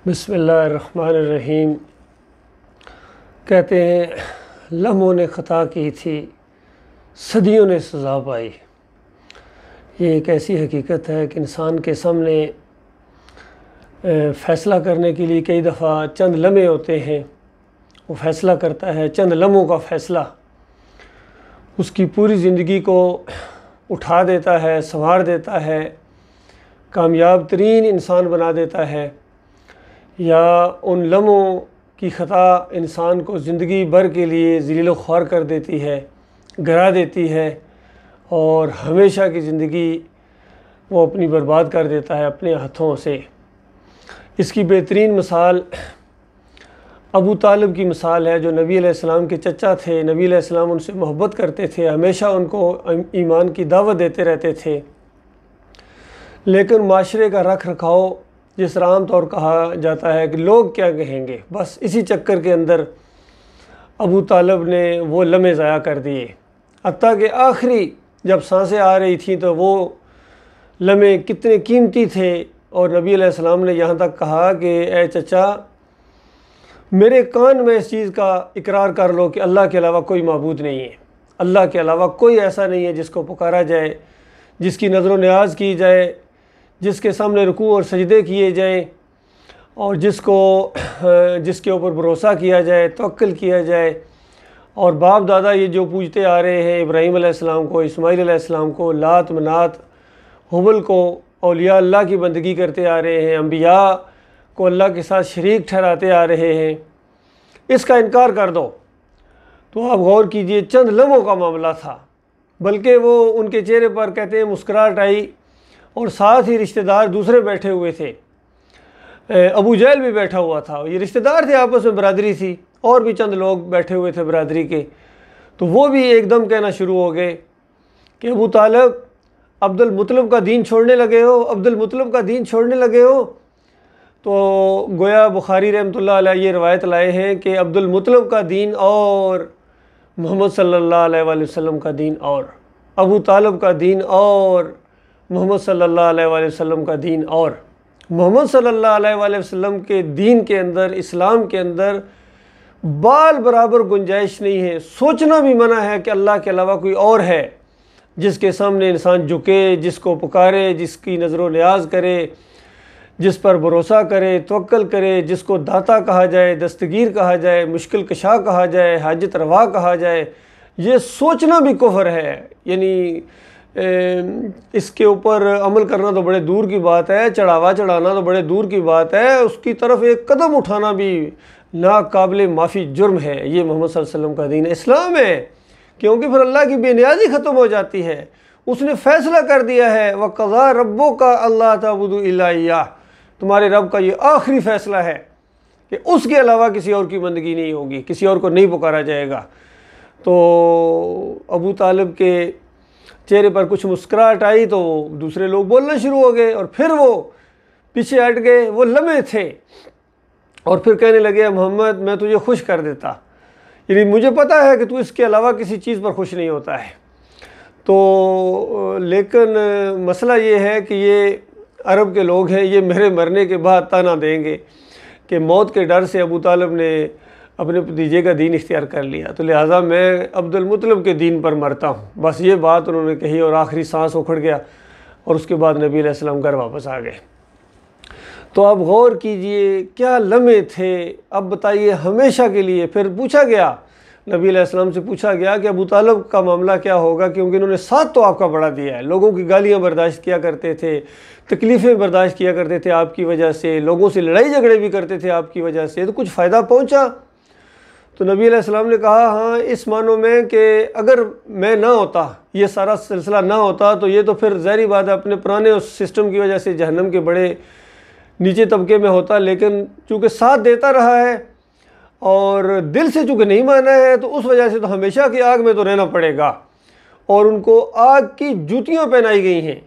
بسم اللہ الرحمن الرحیم۔ کہتے ہیں لمحوں نے خطا کی تھی، صدیوں نے سزا پائی۔ یہ ایک ایسی حقیقت ہے کہ انسان کے سامنے فیصلہ کرنے کے لیے کئی دفعہ چند لمحے ہوتے ہیں، وہ فیصلہ کرتا ہے، چند لمحوں کا فیصلہ اس کی پوری زندگی کو اٹھا دیتا ہے، سنوار دیتا ہے، کامیاب ترین انسان بنا دیتا ہے، یا ان لمحوں کی خطا انسان کو زندگی بھر کے لیے ذلیل و خوار کر دیتی ہے، گرا دیتی ہے، اور ہمیشہ کی زندگی وہ اپنی برباد کر دیتا ہے اپنے ہاتھوں سے۔ اس کی بہترین مثال ابو طالب کی مثال ہے، جو نبی علیہ السلام کے چچا تھے۔ نبی علیہ السلام ان سے محبت کرتے تھے، ہمیشہ ان کو ایمان کی دعوت دیتے رہتے تھے، لیکن معاشرے کا رکھ رکھاؤ، جس طرح عام طور کہا جاتا ہے کہ لوگ کیا کہیں گے، بس اسی چکر کے اندر ابو طالب نے وہ لمحے ضائع کر دیے، حتیٰ کہ آخری جب سانسیں آ رہی تھیں تو وہ لمحے کتنے قیمتی تھے، اور نبی علیہ السلام نے یہاں تک کہا کہ اے چچا، میرے کان میں اس چیز کا اقرار کر لو کہ اللہ کے علاوہ کوئی معبود نہیں ہے، اللہ کے علاوہ کوئی ایسا نہیں ہے جس کو پکارا جائے، جس کی نظر و نیاز کی جائے، جس کے سامنے رکوع اور سجدے کیے جائیں، اور جس کے اوپر بھروسہ کیا جائے، توکل کیا جائے۔ اور باپ دادا یہ جو پوجتے آ رہے ہیں، ابراہیم علیہ السلام کو، اسماعیل علیہ السلام کو، لات منات حبل کو، اولیاء اللہ کی بندگی کرتے آ رہے ہیں، انبیاء کو اللہ کے ساتھ شریک ٹھہراتے آ رہے ہیں، اس کا انکار کر دو۔ تو آپ غور کیجئے، چند لمحوں کا معاملہ تھا، بلکہ وہ ان کے چہرے پر کہتے ہیں مسکراہٹ آئی، اور ساتھ ہی رشتہ دار دوسرے بیٹھے ہوئے تھے، ابو جہل بھی بیٹھا ہوا تھا، یہ رشتہ دار تھے، آپس میں برادری تھی، اور بھی چند لوگ بیٹھے ہوئے تھے برادری کے۔ تو وہ بھی ایک دم کہنا شروع ہو گئے کہ ابو طالب، عبد المطلب کا دین چھوڑنے لگے ہو، عبد المطلب کا دین چھوڑنے لگے ہو۔ تو گویا بخاری رحمۃ اللہ علیہ یہ روایت لائے ہیں کہ عبد المطلب کا دین اور محمد صلی اللہ علیہ وآلہ وسلم کا دین اور، ابو طالب کا دین اور محمد صلی اللہ علیہ وآلہ وسلم کا دین اور۔ محمد صلی اللہ علیہ وآلہ وسلم کے دین کے اندر، اسلام کے اندر بال برابر گنجائش نہیں ہے، سوچنا بھی منع ہے کہ اللہ کے علاوہ کوئی اور ہے جس کے سامنے انسان جھکے، جس کو پکارے، جس کی نظر و نیاز کرے، جس پر بھروسہ کرے، توکل کرے، جس کو داتا کہا جائے، دستگیر کہا جائے، مشکل کشا کہا جائے، حاجت روا کہا جائے۔ یہ سوچنا بھی کفر ہے، یعنی اس کے اوپر عمل کرنا تو بڑے دور کی بات ہے، چڑھاوا چڑھانا تو بڑے دور کی بات ہے، اس کی طرف ایک قدم اٹھانا بھی ناقابل معافی جرم ہے۔ یہ محمد صلی اللہ علیہ وسلم کا دین اسلام ہے، کیونکہ پھر اللہ کی بے نیازی ختم ہو جاتی ہے۔ اس نے فیصلہ کر دیا ہے، وَقَضَىٰ رَبُّكَ أَلَّا تَعْبُدُوا إِلَّا إِيَّاهُ، تمہارے رب کا یہ آخری فیصلہ ہے کہ اس کے علاوہ کسی اور کی بندگی نہیں ہوگی، کسی اور کو نہیں پکارا جائے گا۔ تو ابو طالب کے چہرے پر کچھ مسکراہٹ آئی تو دوسرے لوگ بولنا شروع ہو گئے، اور پھر وہ پیچھے ہٹ گئے۔ وہ لمحے تھے، اور پھر کہنے لگے محمد، میں تجھے خوش کر دیتا، یعنی مجھے پتہ ہے کہ تو اس کے علاوہ کسی چیز پر خوش نہیں ہوتا ہے۔ تو لیکن مسئلہ یہ ہے کہ یہ عرب کے لوگ ہیں، یہ میرے مرنے کے بعد طعنہ دیں گے کہ موت کے ڈر سے ابو طالب نے اپنے بھتیجے کا دین اختیار کر لیا، تو لہٰذا میں عبد المطلب کے دین پر مرتا ہوں۔ بس یہ بات انہوں نے کہی، اور آخری سانس اکھڑ گیا، اور اس کے بعد نبی علیہ السلام گھر واپس آ گئے۔ تو آپ غور کیجئے کیا لمحے تھے۔ اب بتائیے ہمیشہ کے لیے پھر پوچھا گیا، نبی علیہ السلام سے پوچھا گیا کہ ابو طالب کا معاملہ کیا ہوگا، کیونکہ انہوں نے ساتھ تو آپ کا بڑا دیا ہے، لوگوں کی گالیاں برداشت کیا کرتے تھے، تکلیفیں برداشت کیا کرتے تھے آپ کی وجہ سے، لوگوں سے لڑائی جھگڑے بھی کرتے تھے آپ کی وجہ سے، تو کچھ فائدہ پہنچا؟ تو نبی علیہ السلام نے کہا ہاں، اس معنوں میں کہ اگر میں نہ ہوتا، یہ سارا سلسلہ نہ ہوتا، تو یہ تو پھر ظاہری بات ہے اپنے پرانے اس سسٹم کی وجہ سے جہنم کے بڑے نیچے طبقے میں ہوتا، لیکن چونکہ ساتھ دیتا رہا ہے اور دل سے چونکہ نہیں مانا ہے، تو اس وجہ سے تو ہمیشہ کی آگ میں تو رہنا پڑے گا۔ اور ان کو آگ کی جوتیاں پہنائی گئی ہیں،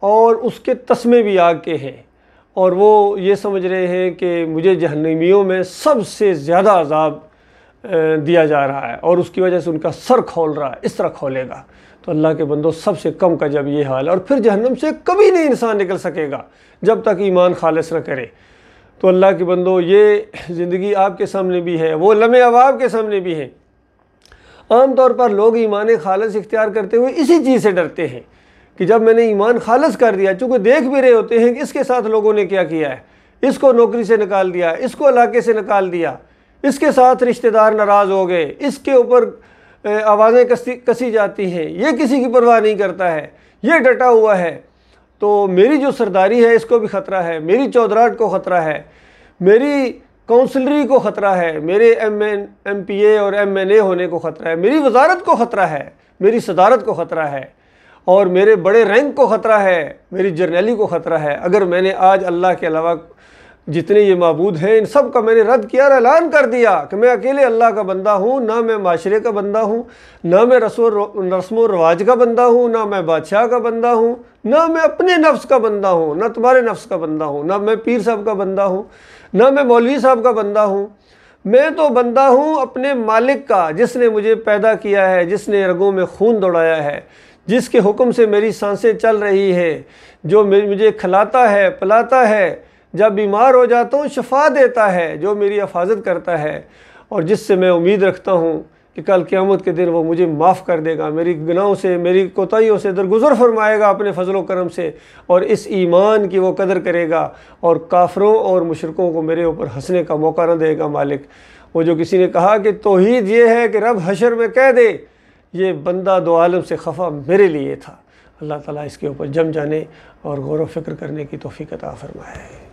اور اس کے تسمے بھی آگ کے ہیں، اور وہ یہ سمجھ رہے ہیں کہ مجھے جہنمیوں میں سب سے زیادہ عذاب دیا جا رہا ہے، اور اس کی وجہ سے ان کا سر کھول رہا ہے، اس طرح کھولے گا۔ تو اللہ کے بندوں، سب سے کم کا جب یہ حال ہے، اور پھر جہنم سے کبھی نہیں انسان نکل سکے گا جب تک ایمان خالص نہ کرے۔ تو اللہ کے بندو یہ زندگی آپ کے سامنے بھی ہے، وہ لمحے اب آپ کے سامنے بھی ہیں۔ عام طور پر لوگ ایمان خالص اختیار کرتے ہوئے اسی چیز سے ڈرتے ہیں کہ جب میں نے ایمان خالص کر دیا، چونکہ دیکھ بھی رہے ہوتے ہیں کہ اس کے ساتھ لوگوں نے کیا کیا ہے، اس کو نوکری سے نکال دیا، اس کو علاقے سے نکال دیا، اس کے ساتھ رشتہ دار ناراض ہو گئے، اس کے اوپر آوازیں کسی جاتی ہیں، یہ کسی کی پرواہ نہیں کرتا ہے، یہ ڈٹا ہوا ہے، تو میری جو سرداری ہے اس کو بھی خطرہ ہے، میری چودراہٹ کو خطرہ ہے، میری کونسلری کو خطرہ ہے، میرے ایم پی اے اور ایم این اے ہونے کو خطرہ ہے، میری وزارت کو خطرہ ہے، میری صدارت کو خطرہ ہے، اور میرے بڑے رینک کو خطرہ ہے، میری جرنیلی کو خطرہ ہے۔ اگر میں نے آج اللہ کے علاوہ جتنے یہ معبود ہیں ان سب کا میں نے رد کیا اور اعلان کر دیا کہ میں اکیلے اللہ کا بندہ ہوں، نہ میں معاشرے کا بندہ ہوں، نہ میں رسم و رواج کا بندہ ہوں، نہ میں بادشاہ کا بندہ ہوں، نہ میں اپنے نفس کا بندہ ہوں، نہ تمہارے نفس کا بندہ ہوں، نہ میں پیر صاحب کا بندہ ہوں، نہ میں مولوی صاحب کا بندہ ہوں، میں تو بندہ ہوں اپنے مالک کا، جس نے مجھے پیدا کیا ہے، جس نے رگوں میں خون دوڑایا ہے، جس کے حکم سے میری سانسیں چل رہی ہیں، جو مجھے کھلاتا ہے، پلاتا ہے، جب بیمار ہو جاتا ہوں شفا دیتا ہے، جو میری حفاظت کرتا ہے، اور جس سے میں امید رکھتا ہوں کہ کل قیامت کے دن وہ مجھے معاف کر دے گا، میری گناہوں سے، میری کوتاہیوں سے درگزر فرمائے گا اپنے فضل و کرم سے، اور اس ایمان کی وہ قدر کرے گا، اور کافروں اور مشرکوں کو میرے اوپر ہنسنے کا موقع نہ دے گا مالک۔ وہ جو کسی نے کہا کہ توحید یہ ہے کہ رب حشر میں کہہ دے یہ بندہ دو عالم سے خفا میرے لیے تھا۔ اللہ تعالیٰ اس کے اوپر جم جانے اور غور و فکر کرنے کی توفیق عطا فرمائے۔